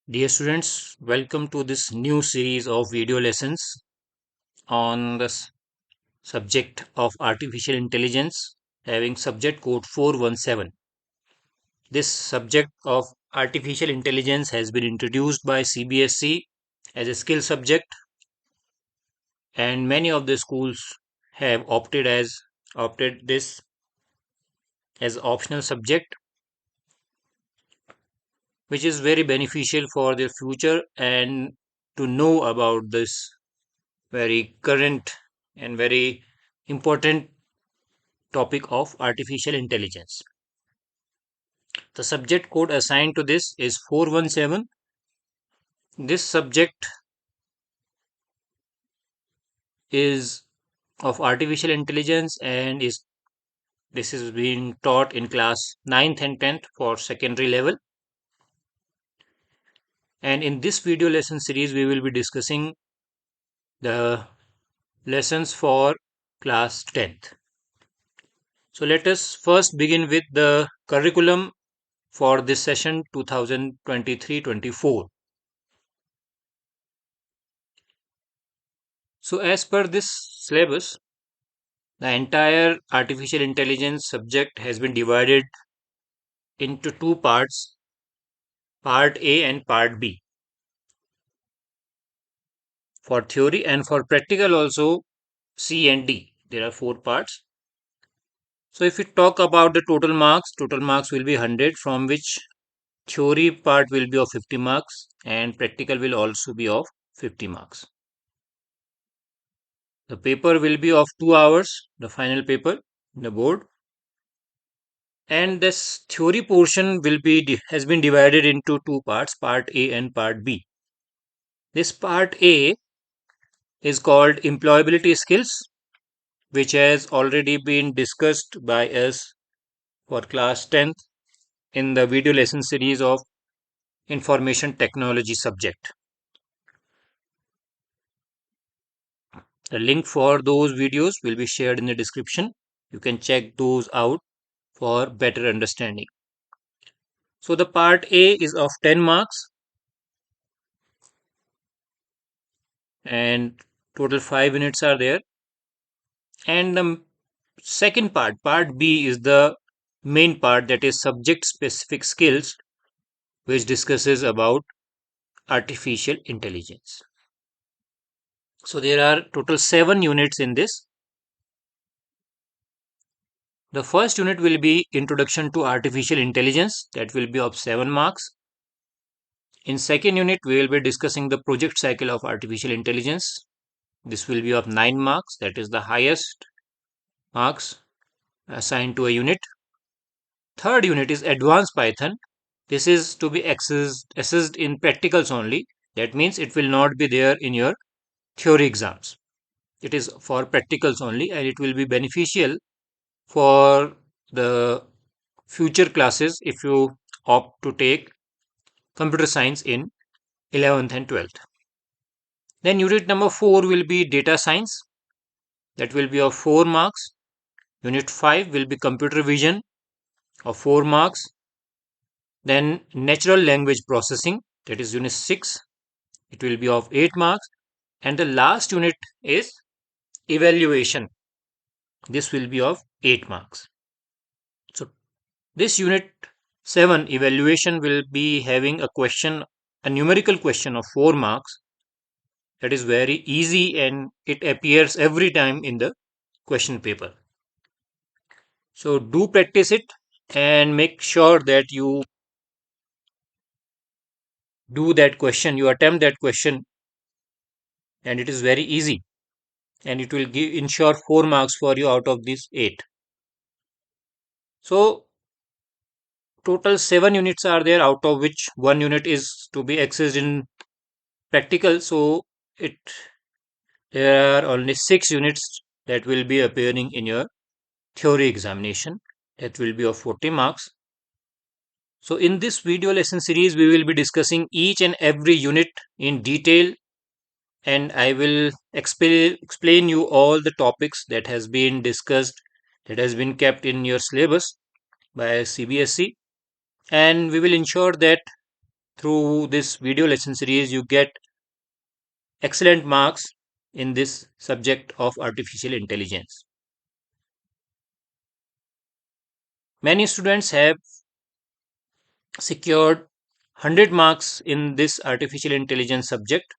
Dear students, welcome to this new series of video lessons on the subject of artificial intelligence having subject code 417. This subject of artificial intelligence has been introduced by CBSE as a skill subject, and many of the schools have opted this as optional subject, which is very beneficial for their future and to know about this very current and very important topic of artificial intelligence. The subject code assigned to this is 417. This subject is of artificial intelligence and this is being taught in class 9th and 10th for secondary level. And in this video lesson series, we will be discussing the lessons for class 10th. So let us first begin with the curriculum for this session 2023-24. So as per this syllabus, the entire artificial intelligence subject has been divided into two parts, part A and part B. For theory and for practical also C and D. There are four parts. So if we talk about the total marks will be 100, from which theory part will be of 50 marks and practical will also be of 50 marks. The paper will be of 2 hours, the final paper, the board. And this theory portion has been divided into two parts, part A and part B. This part A is called Employability Skills, which has already been discussed by us for class 10th in the video lesson series of Information Technology subject. The link for those videos will be shared in the description. You can check those out for better understanding. So the part A is of 10 marks and total 5 units are there. And the second part B, is the main part, that is subject specific skills, which discusses about artificial intelligence. So there are total 7 units in this. The first unit will be Introduction to Artificial Intelligence, that will be of 7 marks. In second unit, we will be discussing the project cycle of artificial intelligence. This will be of 9 marks, that is the highest marks assigned to a unit. Third unit is Advanced Python. This is to be assessed in practicals only. That means it will not be there in your theory exams. It is for practicals only and it will be beneficial for the future classes if you opt to take computer science in 11th and 12th. Then unit number 4 will be Data Science. That will be of 4 marks. Unit 5 will be Computer Vision of 4 marks. Then Natural Language Processing, that is unit 6. It will be of 8 marks. And the last unit is Evaluation. This will be of 8 marks. So this unit 7, Evaluation, will be having a numerical question of 4 marks. That is very easy and it appears every time in the question paper. So do practice it and make sure that you do that question, you attempt that question, and it is very easy and it will ensure 4 marks for you out of these 8. So total 7 units are there, out of which 1 unit is to be accessed in practical. So there are only 6 units that will be appearing in your theory examination. That will be of 40 marks. So in this video lesson series, we will be discussing each and every unit in detail, and I will explain you all the topics that has been discussed, that has been kept in your syllabus by CBSE, and we will ensure that through this video lesson series, you get excellent marks in this subject of artificial intelligence. Many students have secured 100 marks in this artificial intelligence subject,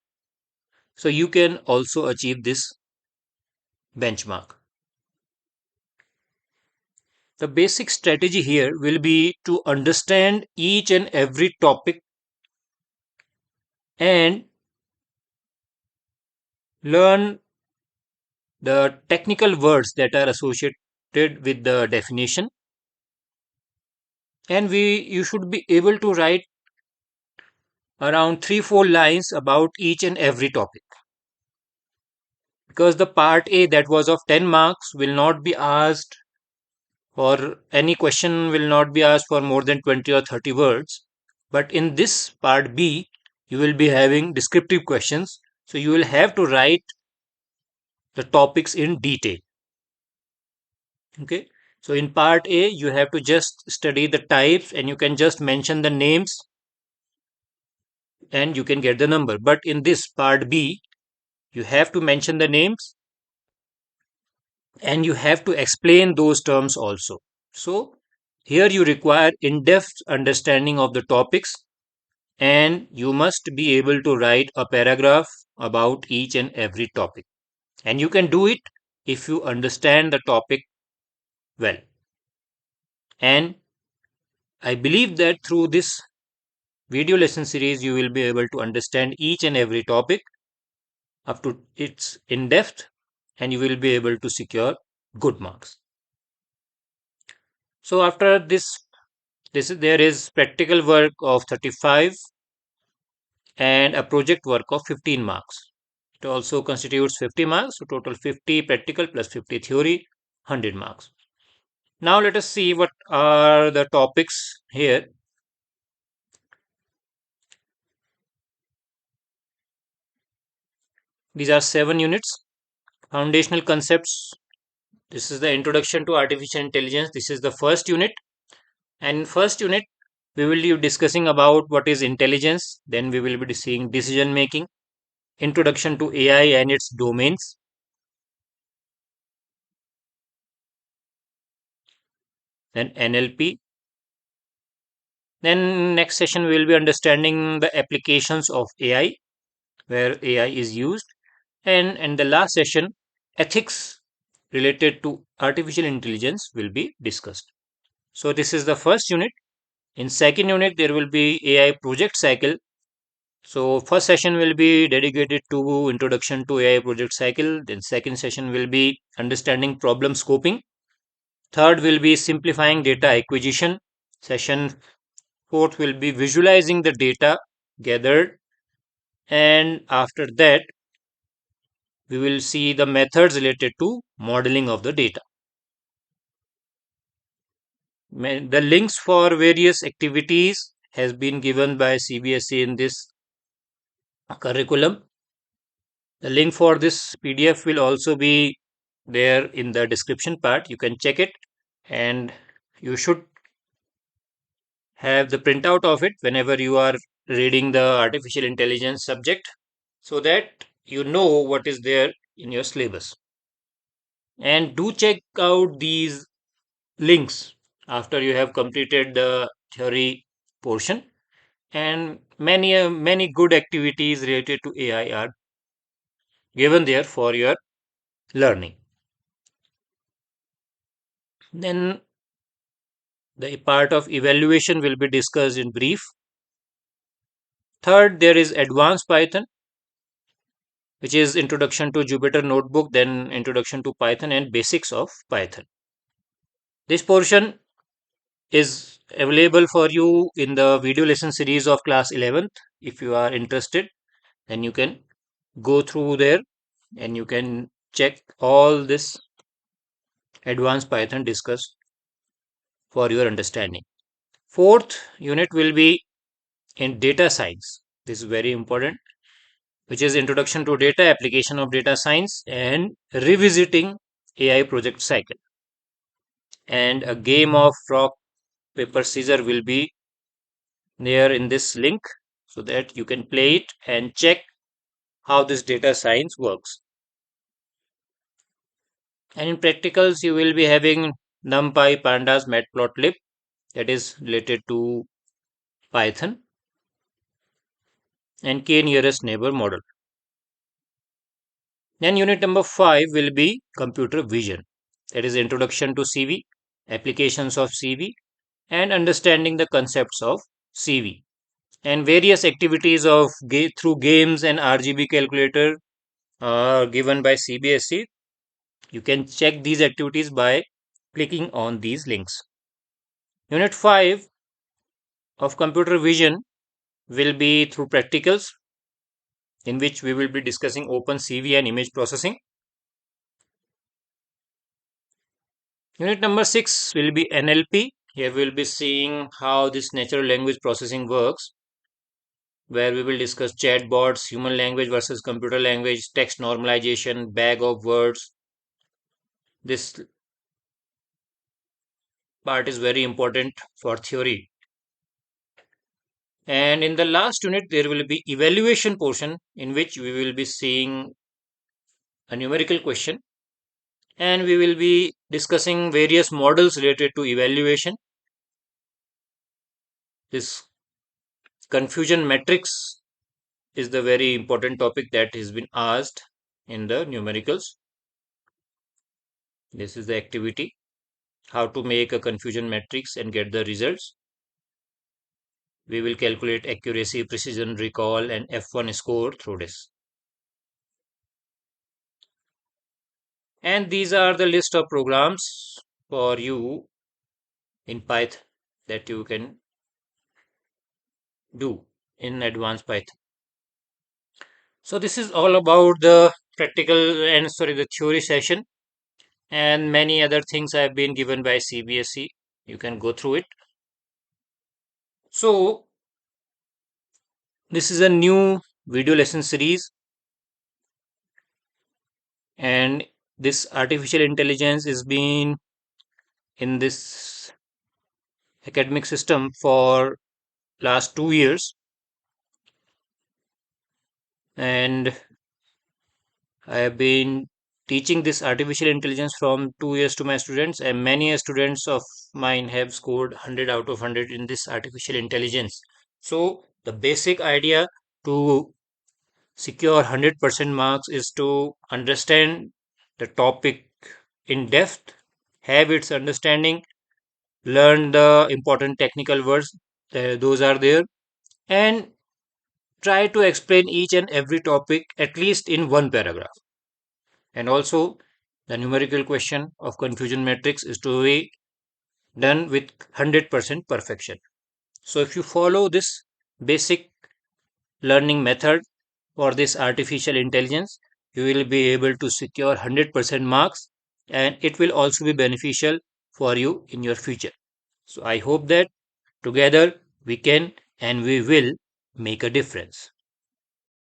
so you can also achieve this benchmark. The basic strategy here will be to understand each and every topic and learn the technical words that are associated with the definition, and you should be able to write around 3-4 lines about each and every topic, because the part A that was of 10 marks will not be asked, or any question will not be asked for more than 20 or 30 words. But in this part B, you will be having descriptive questions, so you will have to write the topics in detail. Okay, so in part A, you have to just study the types and you can just mention the names and you can get the number. But in this part B, you have to mention the names and you have to explain those terms also. So here you require in-depth understanding of the topics, and you must be able to write a paragraph about each and every topic. And you can do it if you understand the topic well. And I believe that through this video lesson series, you will be able to understand each and every topic up to its in depth, and you will be able to secure good marks. So after there is practical work of 35 and a project work of 15 marks. It also constitutes 50 marks, so total 50 practical plus 50 theory, 100 marks. Now let us see what are the topics here. These are 7 units. Foundational concepts. This is the introduction to artificial intelligence. This is the first unit. And in first unit, we will be discussing about what is intelligence. Then we will be seeing decision making, introduction to AI and its domains, then NLP. Then next session we will be understanding the applications of AI, where AI is used. And in the last session, ethics related to artificial intelligence will be discussed. So this is the first unit. In second unit, there will be AI project cycle. So first session will be dedicated to introduction to AI project cycle. Then second session will be understanding problem scoping. Third will be simplifying data acquisition. Session fourth will be visualizing the data gathered. And after that, we will see the methods related to modeling of the data. The links for various activities has been given by CBSE in this curriculum. The link for this PDF will also be there in the description part. You can check it, and you should have the printout of it whenever you are reading the artificial intelligence subject, so that you know what is there in your syllabus. And do check out these links after you have completed the theory portion, and many good activities related to AI are given there for your learning. Then the part of evaluation will be discussed in brief. Third, there is advanced Python, which is introduction to Jupyter Notebook, then introduction to Python and basics of Python. This portion is available for you in the video lesson series of class 11th. If you are interested, then you can go through there and you can check all this advanced Python discussed for your understanding. Fourth unit will be in data science. This is very important, which is introduction to data, application of data science, and revisiting AI project cycle. And a game of rock, paper, scissor will be there in this link. so that you can play it and check how this data science works. And in practicals, you will be having NumPy, Pandas, Matplotlib, that is related to Python, and K nearest neighbor model. Then unit number 5 will be computer vision, that is introduction to CV, applications of CV, and understanding the concepts of CV. And various activities of through games and RGB calculator are given by CBSE. You can check these activities by clicking on these links. Unit 5 of computer vision will be through practicals, in which we will be discussing open CV and image processing. Unit number 6 will be NLP. Here we will be seeing how this natural language processing works, where we will discuss chatbots, human language versus computer language, text normalization, bag of words. This part is very important for theory. And in the last unit, there will be evaluation portion, in which we will be seeing a numerical question, and we will be discussing various models related to evaluation. This confusion matrix is the very important topic that has been asked in the numericals. This is the activity, how to make a confusion matrix and get the results. We will calculate accuracy, precision, recall, and F1 score through this. And these are the list of programs for you in Python that you can do in advanced Python. So this is all about the the theory session, and many other things have been given by CBSE. You can go through it. So this is a new video lesson series, and this artificial intelligence is being in this academic system for last 2 years, and I have been teaching this artificial intelligence from 2 years to my students, and many students of mine have scored 100 out of 100 in this artificial intelligence. So the basic idea to secure 100% marks is to understand the topic in depth, have its understanding, learn the important technical words, those are there, and try to explain each and every topic at least in one paragraph. And also, the numerical question of confusion matrix is to be done with 100% perfection. So if you follow this basic learning method for this artificial intelligence, you will be able to secure 100% marks, and it will also be beneficial for you in your future. So I hope that together we can and we will make a difference.